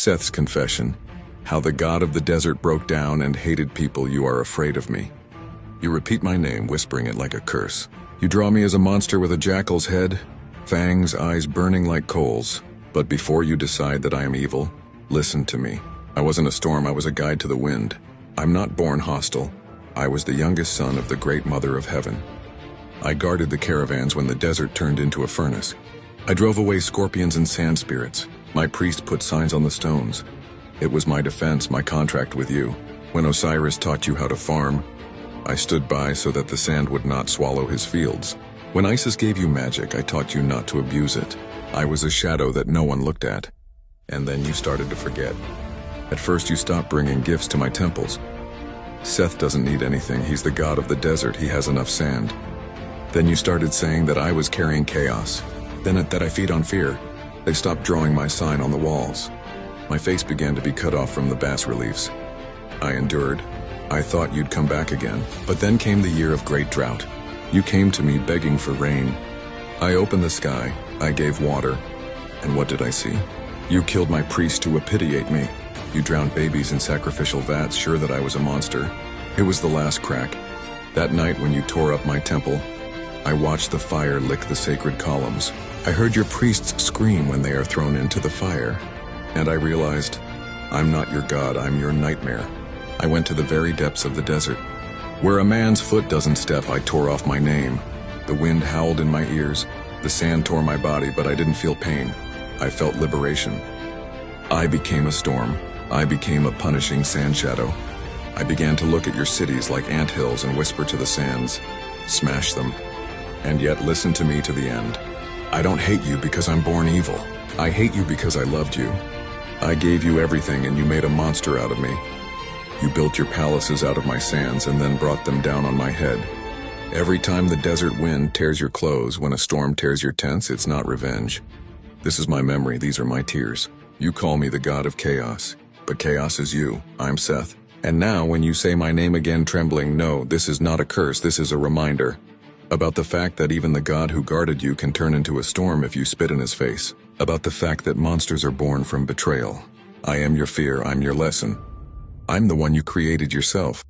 Seth's confession. How the god of the desert broke down and hated people. You are afraid of me. You repeat my name, whispering it like a curse. You draw me as a monster with a jackal's head, fangs, eyes burning like coals. But before you decide that I am evil, listen to me. I wasn't a storm, I was a guide to the wind. I'm not born hostile. I was the youngest son of the great Mother of Heaven. I guarded the caravans when the desert turned into a furnace. I drove away scorpions and sand spirits. My priest put signs on the stones. It was my defense, my contract with you. When Osiris taught you how to farm, I stood by so that the sand would not swallow his fields. When Isis gave you magic, I taught you not to abuse it. I was a shadow that no one looked at. And then you started to forget. At first you stopped bringing gifts to my temples. Seth doesn't need anything, he's the god of the desert, he has enough sand. Then you started saying that I was carrying chaos. Then that I feed on fear. They stopped drawing my sign on the walls. My face began to be cut off from the bas-reliefs. I endured. I thought you'd come back again. But then came the year of great drought. You came to me begging for rain. I opened the sky. I gave water. And what did I see? You killed my priest to epitiate me. You drowned babies in sacrificial vats, sure that I was a monster. It was the last crack. That night when you tore up my temple, I watched the fire lick the sacred columns. I heard your priests scream when they are thrown into the fire. And I realized, I'm not your god, I'm your nightmare. I went to the very depths of the desert. Where a man's foot doesn't step, I tore off my name. The wind howled in my ears. The sand tore my body, but I didn't feel pain. I felt liberation. I became a storm. I became a punishing sand shadow. I began to look at your cities like anthills and whisper to the sands, smash them. And yet listen to me to the end. I don't hate you because I'm born evil. I hate you because I loved you. I gave you everything and you made a monster out of me. You built your palaces out of my sands and then brought them down on my head. Every time the desert wind tears your clothes, when a storm tears your tents, it's not revenge. This is my memory, these are my tears. You call me the god of chaos, but chaos is you. I'm Seth. And now when you say my name again trembling, no, this is not a curse, this is a reminder. About the fact that even the god who guarded you can turn into a storm if you spit in his face. About the fact that monsters are born from betrayal. I am your fear, I'm your lesson. I'm the one you created yourself.